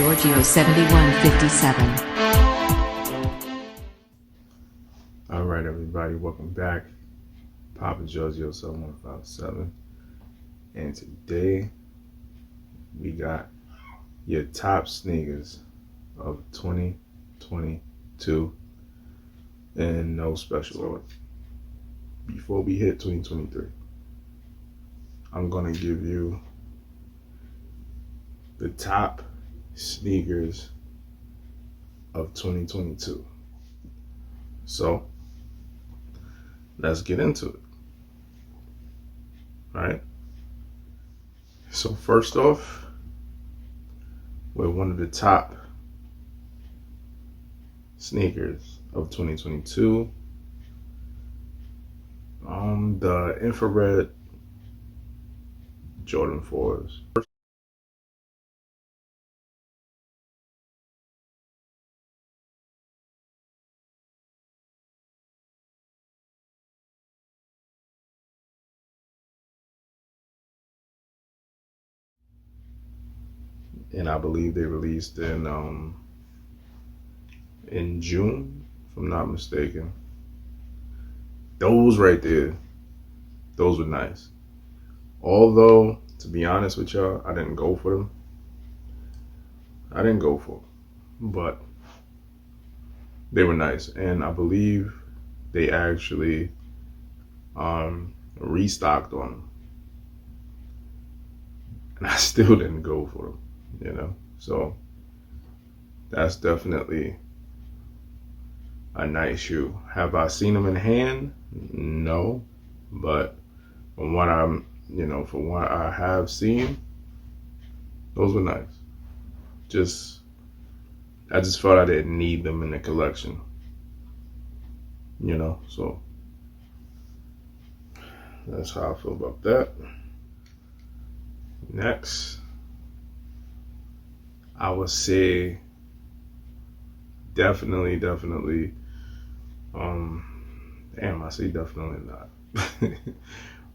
Giorgio 7157. All right, everybody, welcome back. Papa Giorgio 7157. And today we got your top sneakers of 2022 in no special order. Before we hit 2023, I'm gonna give you the top sneakers of 2022. So let's get into it. All right. So first off, with one of the top sneakers of 2022, the infrared Jordan 4s. And I believe they released in June, if I'm not mistaken. Those right there, those were nice. Although, to be honest with y'all, I didn't go for them. But they were nice, and I believe they actually restocked on them, and I still didn't go for them. So that's definitely a nice shoe. Have I seen them in hand? No, but from what I have seen, those were nice. I just felt I didn't need them in the collection. So that's how I feel about that. Next, I would say definitely, I say definitely not.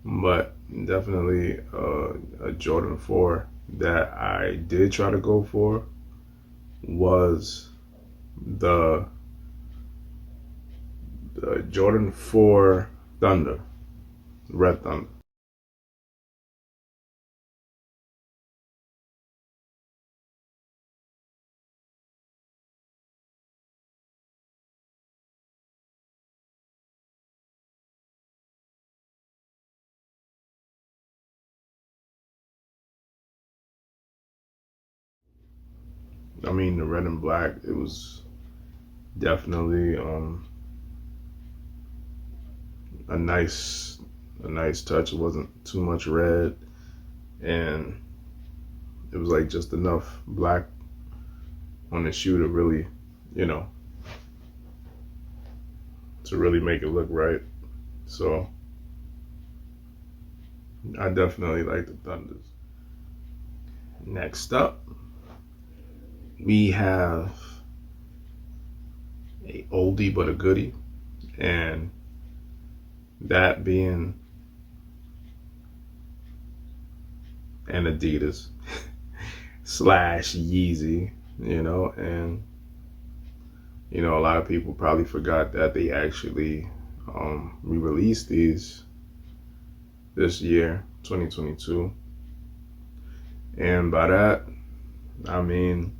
But definitely a Jordan 4 that I did try to go for was the Jordan 4 Thunder, Red Thunder. I mean, the red and black, it was definitely a nice touch. It wasn't too much red, and it was like just enough black on the shoe to really, to really make it look right. So I definitely like the Thunders. Next up, we have a oldie but a goodie, and that being an Adidas / Yeezy, and a lot of people probably forgot that they actually re-released these this year, 2022. And by that, I mean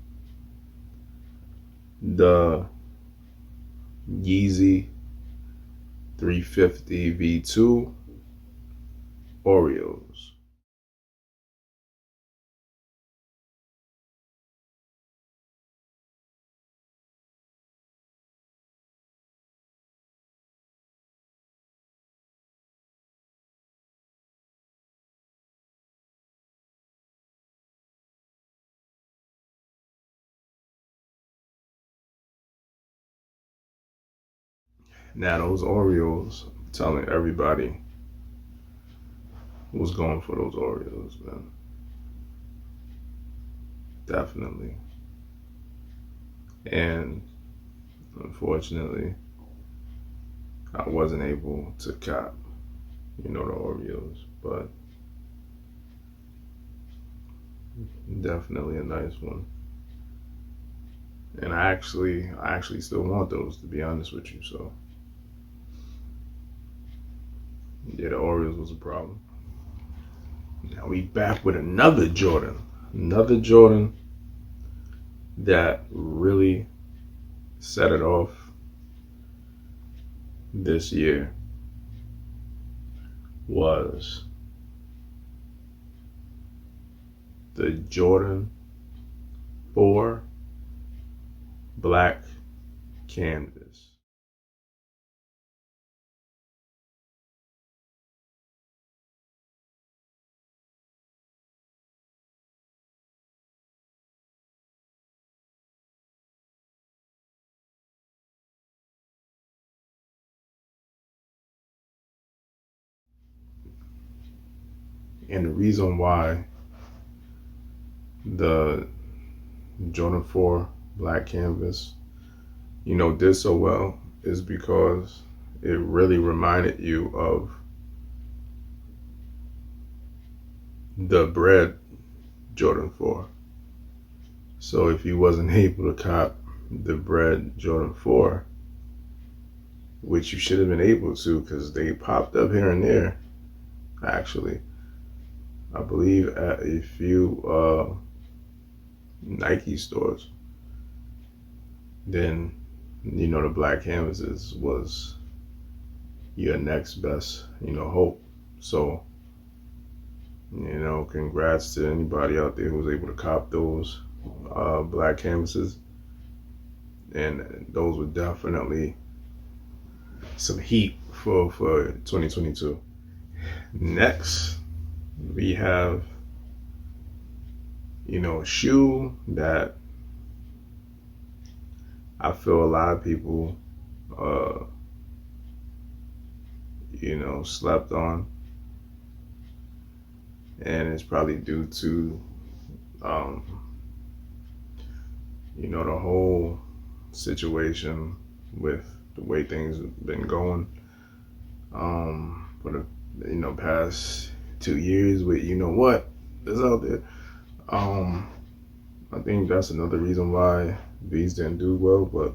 the Yeezy 350 V2 Oreos. Now those Oreos, I'm telling everybody was going for those Oreos, man. Definitely. And unfortunately, I wasn't able to cop, the Oreos, but definitely a nice one. And I actually still want those, to be honest with you. So yeah, the Oreos was a problem. Now we back with another Jordan that really set it off this year was the Jordan 4 black canvas. And the reason why the Jordan 4 black canvas, did so well is because it really reminded you of the bread Jordan 4. So if you wasn't able to cop the bread Jordan 4, which you should have been able to because they popped up here and there, actually, I believe at a few Nike stores, then the black canvases was your next best hope. So congrats to anybody out there who was able to cop those black canvases, and those were definitely some heat for 2022. Next, we have a shoe that I feel a lot of people uh slept on, and it's probably due to um the whole situation with the way things have been going for the past 2 years with what is out there. I think that's another reason why these didn't do well, but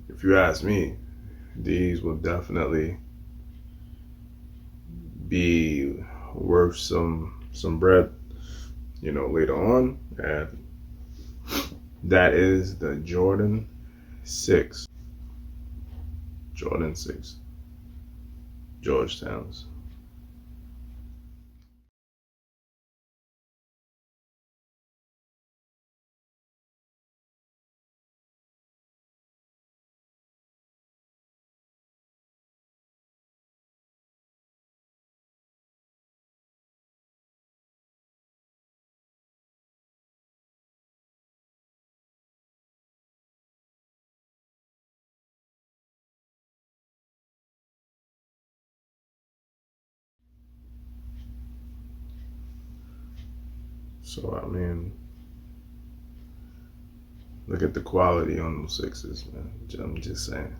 if you ask me, these will definitely be worth some bread later on. And that is the Jordan 6 Georgetowns. So I mean, look at the quality on those sixes, man. I'm just saying.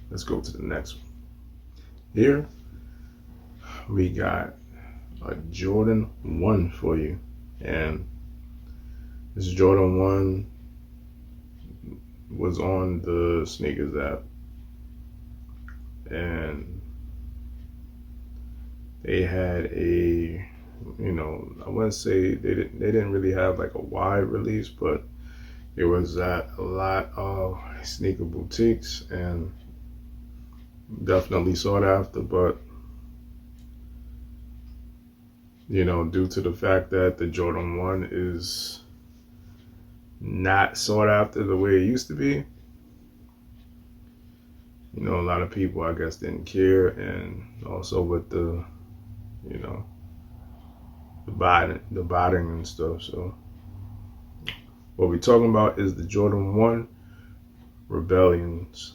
Let's go to the next one. Here we got a Jordan 1 for you. And this Jordan 1 was on the sneakers app. And they had a, I wouldn't say they didn't really have like a wide release, but it was at a lot of sneaker boutiques and definitely sought after. But due to the fact that the Jordan 1 is not sought after the way it used to be, a lot of people, I guess, didn't care. And also with the, the botting and stuff. So what we're talking about is the Jordan 1 Rebellionaires.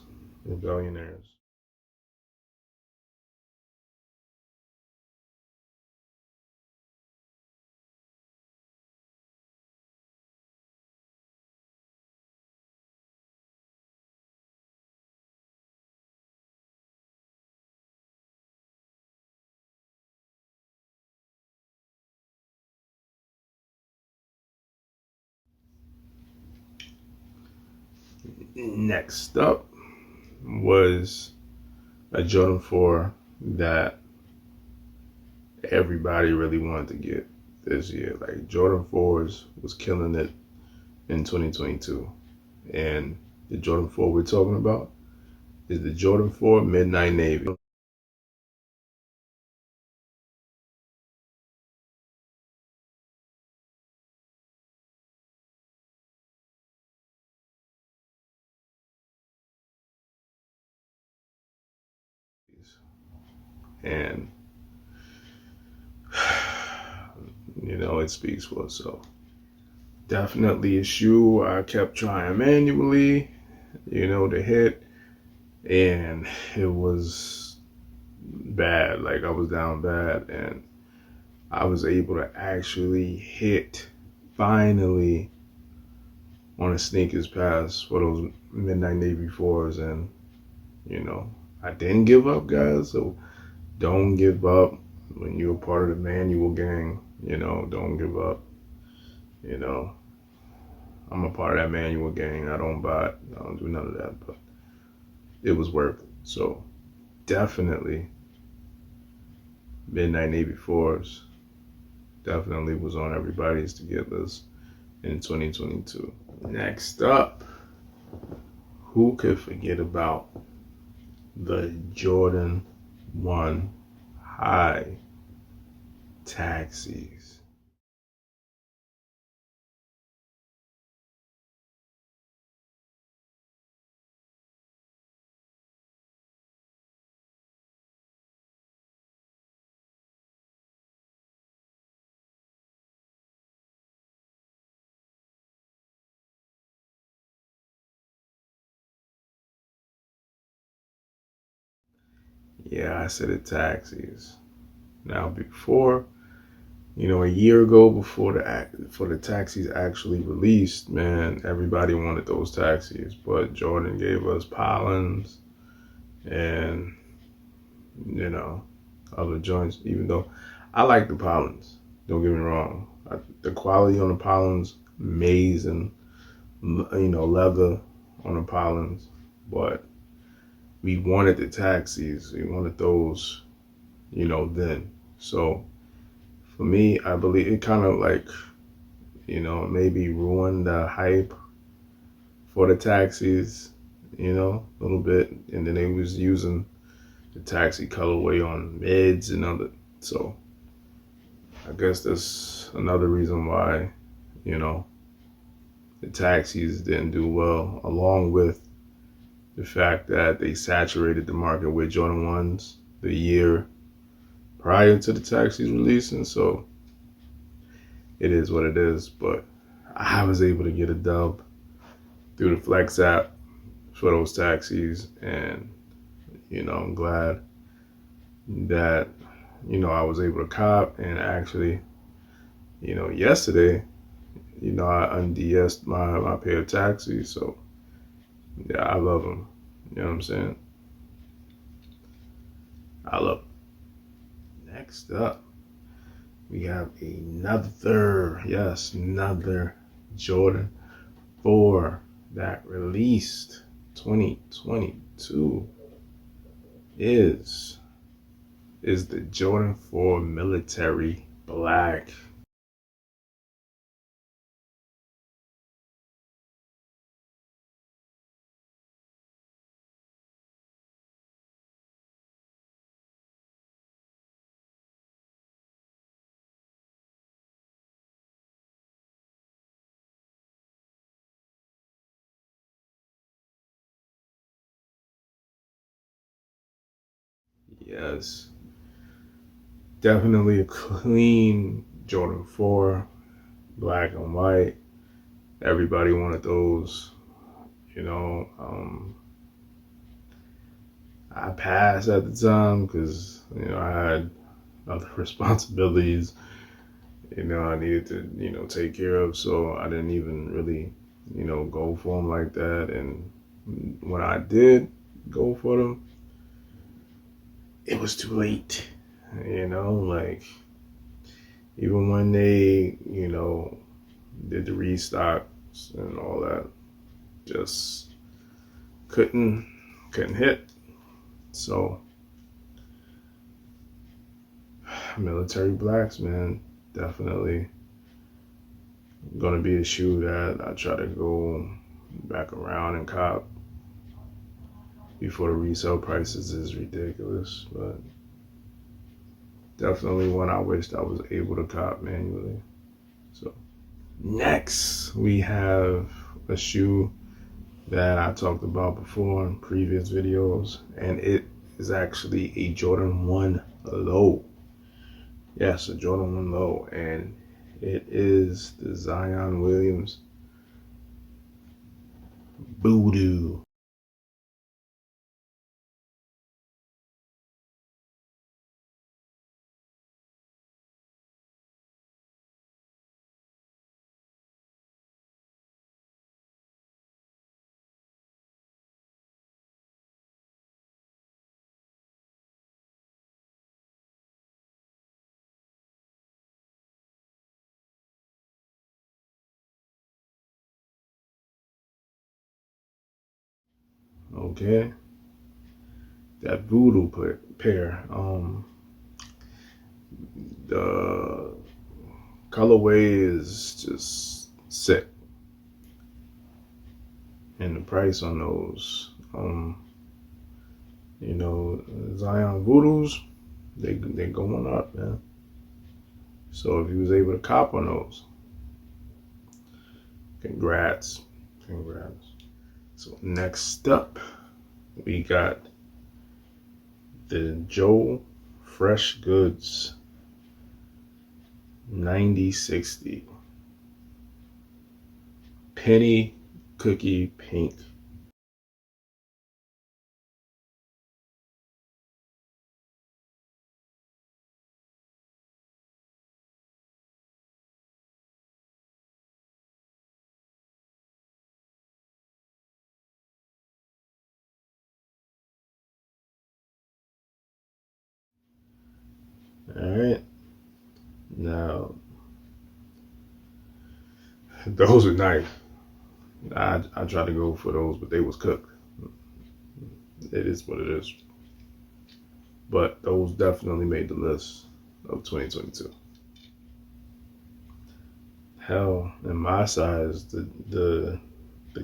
Next up was a Jordan 4 that everybody really wanted to get this year. Like Jordan 4s was killing it in 2022. And the Jordan 4 we're talking about is the Jordan 4 Midnight Navy. And it speaks for itself. Definitely a shoe I kept trying manually, to hit, and it was bad. Like I was down bad, and I was able to actually hit finally on a sneakers pass for those Midnight Navy 4s, and I didn't give up, guys. So don't give up when you're a part of the manual gang. Don't give up. I'm a part of that manual gang. I don't buy it. I don't do none of that, but it was worth it. So definitely Midnight Navy 4s definitely was on everybody's to get list in 2022. Next up, who could forget about the Jordan 1 High Taxis? Yeah, I said it, taxis. Now before, a year ago, before the taxis actually released, man, everybody wanted those taxis, but Jordan gave us Polens and other joints. Even though I like the Polens, don't get me wrong, the quality on the Polens amazing, leather on the Polens, but we wanted the taxis. We wanted those, then. So for me, I believe it kind of like, maybe ruined the hype for the taxis, a little bit. And then they was using the taxi colorway on mids and other. So I guess that's another reason why, the taxis didn't do well, along with the fact that they saturated the market with Jordan 1s the year prior to the taxis releasing. So it is what it is. But I was able to get a dub through the Flex app for those taxis. And, I'm glad that, I was able to cop. And actually, yesterday, I unDS'd my pair of taxis. So, yeah, I love them. You know what I'm saying? I love them. Next up, we have another Jordan 4 that released 2022 is the Jordan 4 Military Black. Yes, definitely a clean Jordan 4, black and white. Everybody wanted those, you know. I passed at the time because, I had other responsibilities, I needed to, take care of. So I didn't even really, go for them like that. And when I did go for them, it was too late, like even when they, did the restocks and all that, just couldn't hit. So military blacks, man, definitely gonna be a shoe that I try to go back around and cop before the resale prices is ridiculous. But definitely one I wished I was able to cop manually. So next we have a shoe that I talked about before in previous videos, and it is actually a Jordan 1 low. Yes, a Jordan 1 low, and it is the Zion Williams Voodoo. Okay, that Voodoo pair. The colorway is just sick, and the price on those, Zion Voodoos, they going up, man. So if you was able to cop on those, congrats. So next up, we got the Joe Fresh Goods 9060 Penny Cookie Pink. All right, now those are nice. I tried to go for those, but they was cooked. It is what it is. But those definitely made the list of 2022. Hell, in my size, the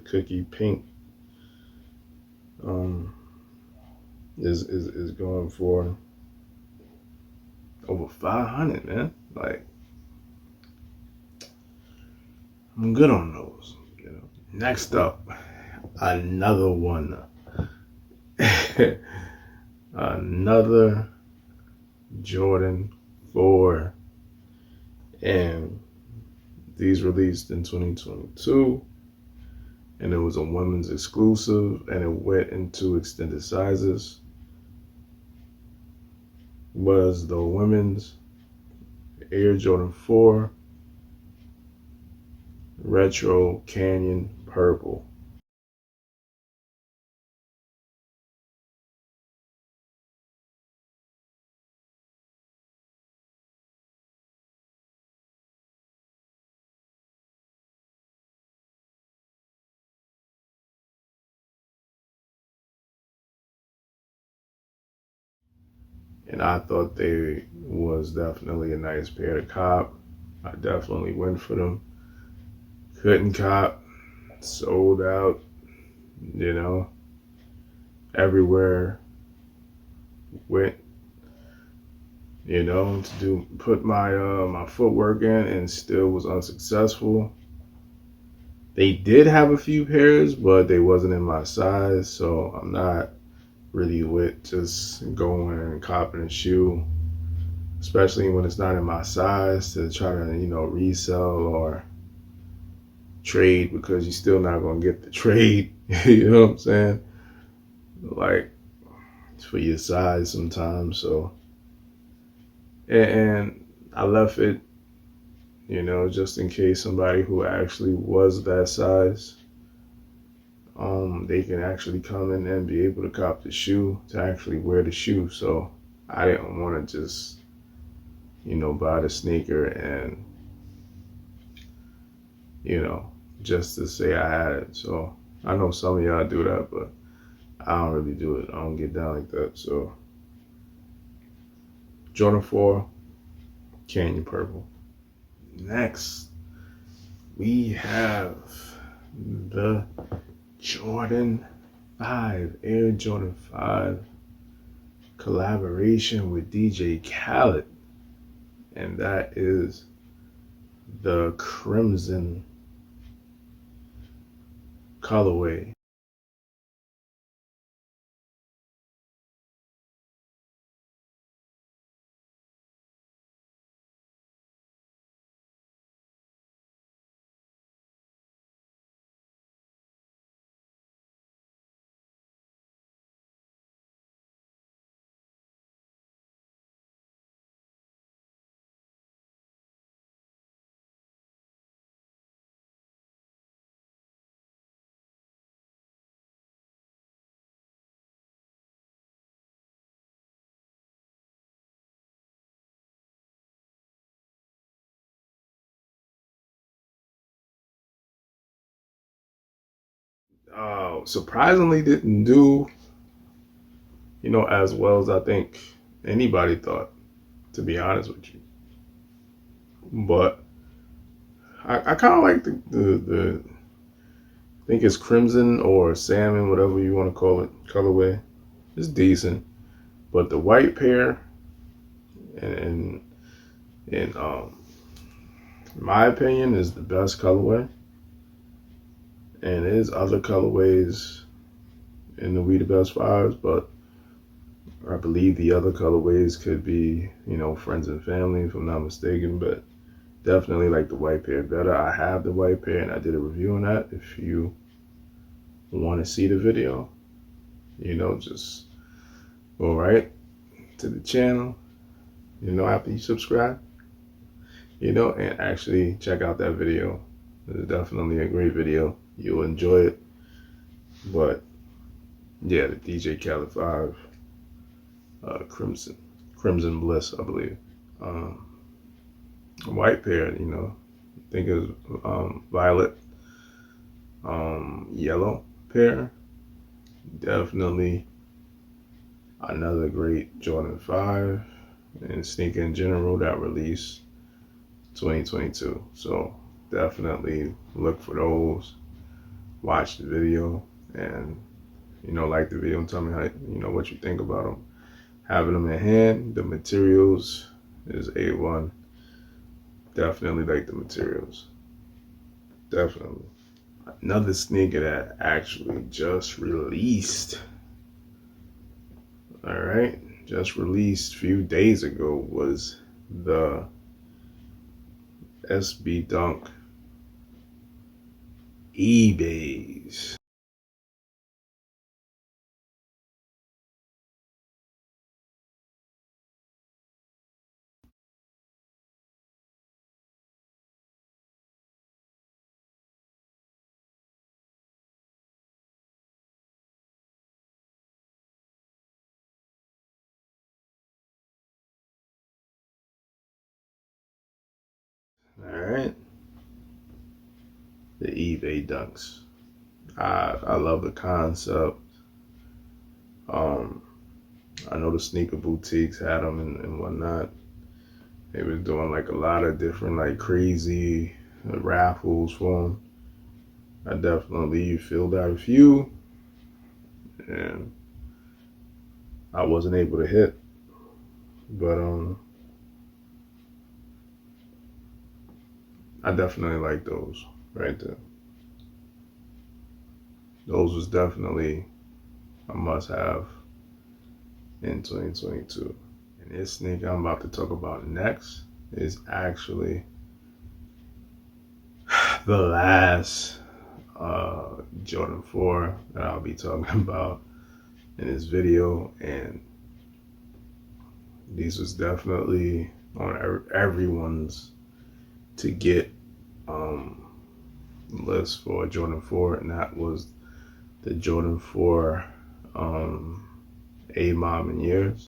cookie pink is going for over 500, man. Like, I'm good on those. Next up, another one. Another Jordan 4. And these released in 2022. And it was a women's exclusive, and it went into extended sizes. Was the women's Air Jordan 4 Retro Canyon Purple. And I thought they was definitely a nice pair to cop. I definitely went for them. Couldn't cop. Sold out. Everywhere went. To put my my footwork in, and still was unsuccessful. They did have a few pairs, but they wasn't in my size, so I'm not really with just going and copping a shoe, especially when it's not in my size, to try to resell or trade, because you're still not gonna get the trade. You know what I'm saying? Like, it's for your size sometimes. So, and I left it, just in case somebody who actually was that size, they can actually come in and be able to cop the shoe, to actually wear the shoe. So I didn't want to just, buy the sneaker and, just to say I had it. So I know some of y'all do that, but I don't really do it. I don't get down like that. So Jordan 4, Canyon Purple. Next, we have the Jordan 5, Air Jordan 5 collaboration with DJ Khaled. And that is the crimson colorway. Surprisingly didn't do, as well as I think anybody thought, to be honest with you. But I kind of like the I think it's crimson or salmon, whatever you want to call it, colorway. It's decent, but the white pair, and in my opinion, is the best colorway. And there's other colorways in the We the Best Fives, but I believe the other colorways could be, friends and family, if I'm not mistaken. But definitely like the white pair better. I have the white pair, and I did a review on that. If you want to see the video, just go right to the channel, after you subscribe, and actually check out that video. It's definitely a great video. You'll enjoy it. But yeah, the DJ Khaled 5 Crimson Bliss, I believe. White pair, I think it was violet, yellow pair. Definitely another great Jordan 5 and sneaker in general that released 2022. So definitely look for those. Watch the video and like the video and tell me how what you think about them. Having them in hand, the materials is A1. Definitely like the materials. Definitely. Another sneaker that actually just released. All right, just released a few days ago was the SB Dunk eBays. All right, the eBay Dunks. I love the concept. Um, I know the sneaker boutiques had them and whatnot. They was doing like a lot of different like crazy raffles for them. I definitely filled out a few, and I wasn't able to hit, but I definitely like those right there. Those was definitely a must-have in 2022. And this sneaker I'm about to talk about next is actually the last Jordan 4 that I'll be talking about in this video, and these was definitely on everyone's to get list for Jordan 4, and that was the Jordan 4 A Mom in Years.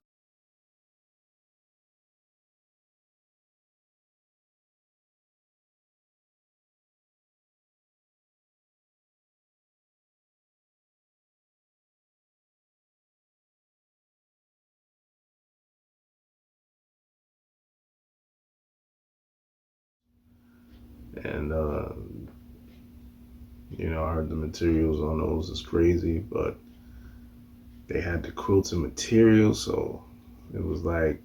I heard the materials on those is crazy, but they had the quilted material, so it was like,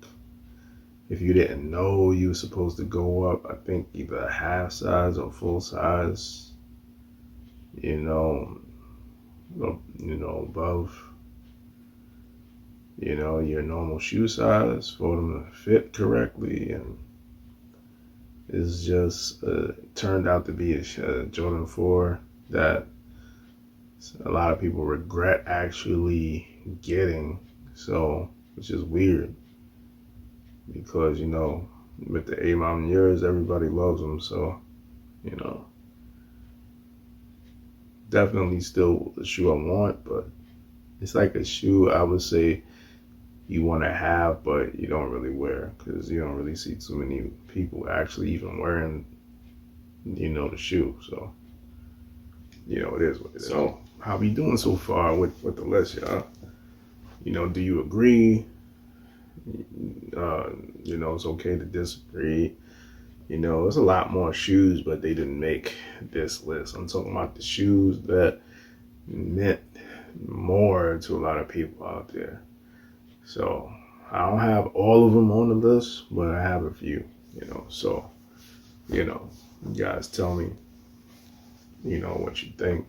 if you didn't know, you were supposed to go up, I think either a half size or full size, above, your normal shoe size for them to fit correctly. And it's just turned out to be a Jordan 4 that a lot of people regret actually getting, so, which is weird, because with the A Mountaineers, everybody loves them, so definitely still the shoe I want. But it's like a shoe I would say you want to have, but you don't really wear, because you don't really see too many people actually even wearing the shoe. So it is what it is. So how we doing so far with the list, y'all? Do you agree? It's okay to disagree. There's a lot more shoes, but they didn't make this list. I'm talking about the shoes that meant more to a lot of people out there. So I don't have all of them on the list, but I have a few, so, you guys tell me, what you think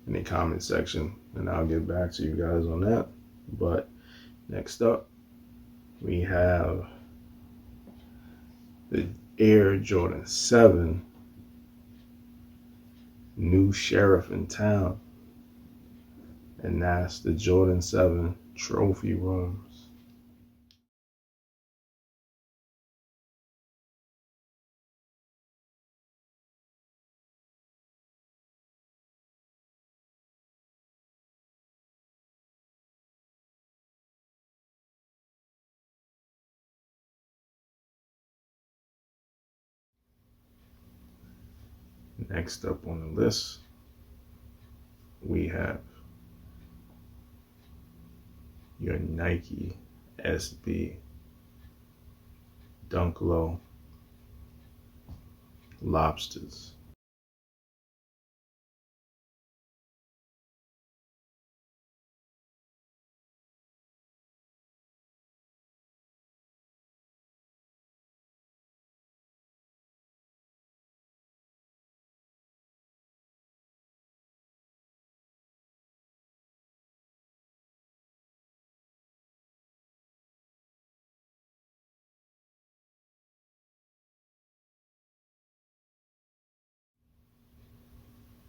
in the comment section, and I'll get back to you guys on that. But next up, we have the Air Jordan 7, new sheriff in town, and that's the Jordan 7 trophy rooms. Next up on the list, we have your Nike SB Dunk Low Lobsters.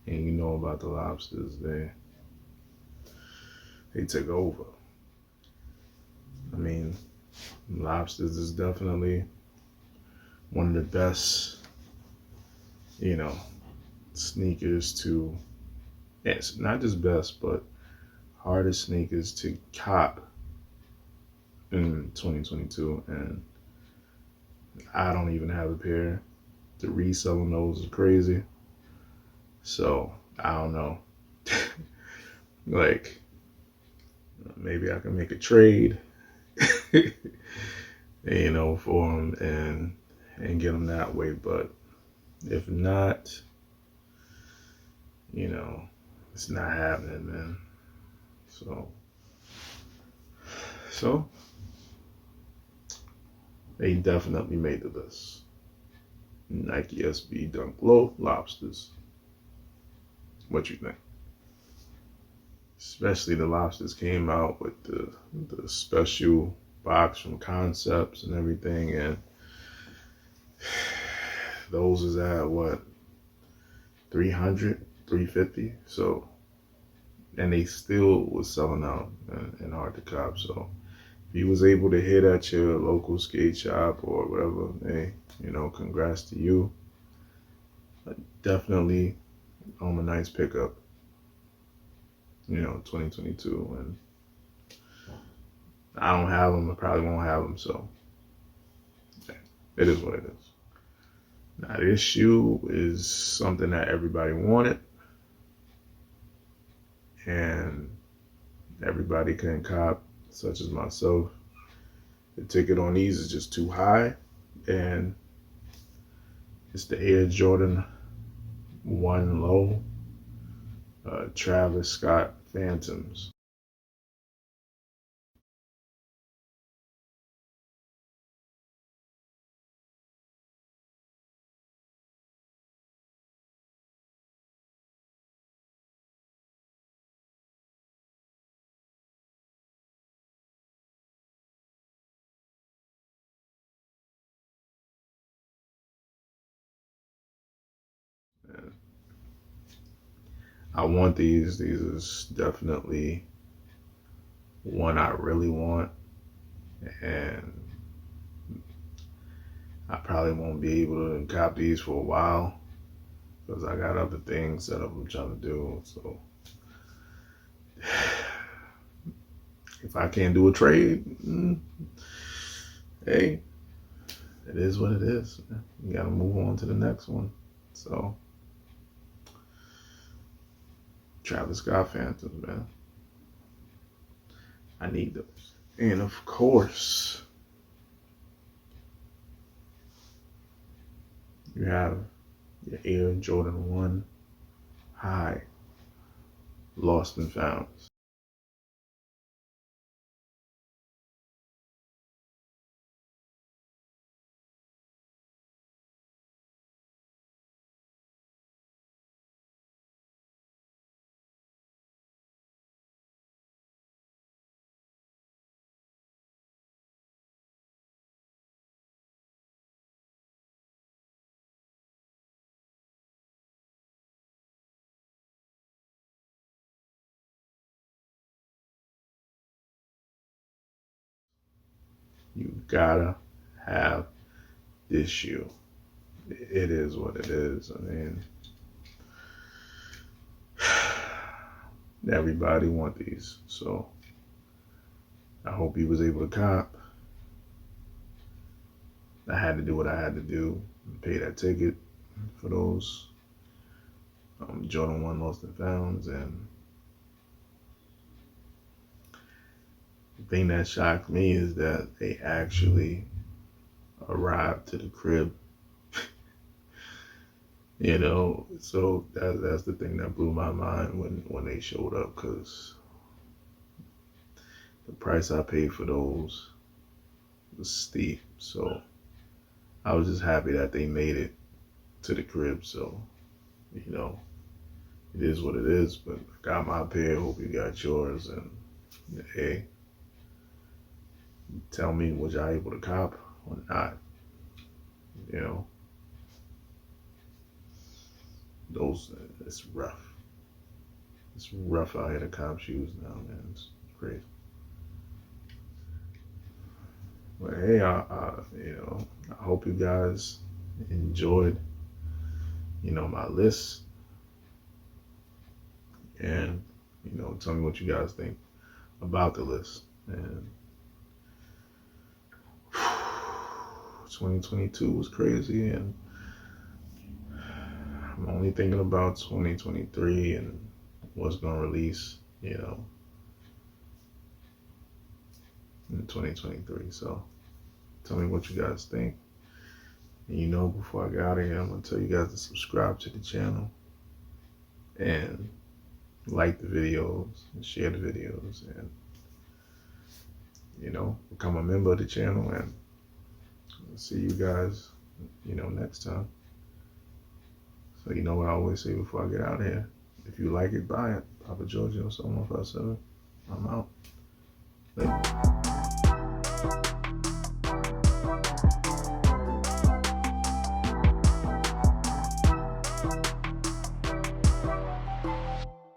And you know about the Lobsters, they took over. I mean, Lobsters is definitely one of the best, sneakers to, it's not just best, but hardest sneakers to cop in 2022. And I don't even have a pair. The reselling those is crazy. So I don't know. Like, maybe I can make a trade, for them and get them that way. But if not, it's not happening, man. So they definitely made the list. Nike SB Dunk Low Lobsters. What you think? Especially the Lobsters came out with the special box from Concepts and everything, and those is at what, 300, 350. So, and they still was selling out and hard to cop. So if you was able to hit at your local skate shop or whatever, hey, congrats to you. Definitely a nice pickup. 2022, and I don't have them. I probably won't have them. So it is what it is. Now this shoe is something that everybody wanted, and everybody couldn't cop, such as myself. The ticket on these is just too high, and it's the Air Jordan One Low, Travis Scott Phantoms. I want these. These is definitely one I really want, and I probably won't be able to cop these for a while because I got other things that I'm trying to do. So if I can't do a trade, hey, it is what it is. You gotta move on to the next one. So Travis Scott Phantoms, man. I need those. And of course, you have your Air Jordan 1 High, Lost and Found. You gotta have this shoe. It is what it is. I mean, everybody want these. So I hope he was able to cop. I had to do what I had to do, pay that ticket for those Jordan 1 Lost and Founds. And the thing that shocked me is that they actually arrived to the crib. You know, so that's the thing that blew my mind when they showed up, because the price I paid for those was steep. So I was just happy that they made it to the crib. So, you know, it is what it is. But I got my pair. Hope you got yours. And hey, tell me, was y'all able to cop or not? You know, those, it's rough. It's rough out here to cop shoes now, man. It's crazy. But hey, you know, I hope you guys enjoyed, you know, my list. And, you know, tell me what you guys think about the list. And 2022 was crazy, and I'm only thinking about 2023 and what's gonna release, you know, in 2023. So tell me what you guys think. And you know, before I get out of here, I'm gonna tell you guys to subscribe to the channel and like the videos and share the videos, and, you know, become a member of the channel. And I'll see you guys, you know, next time. So you know what I always say before I get out of here: if you like it, buy it. Papa Giorgio, 7157. I'm out. Later.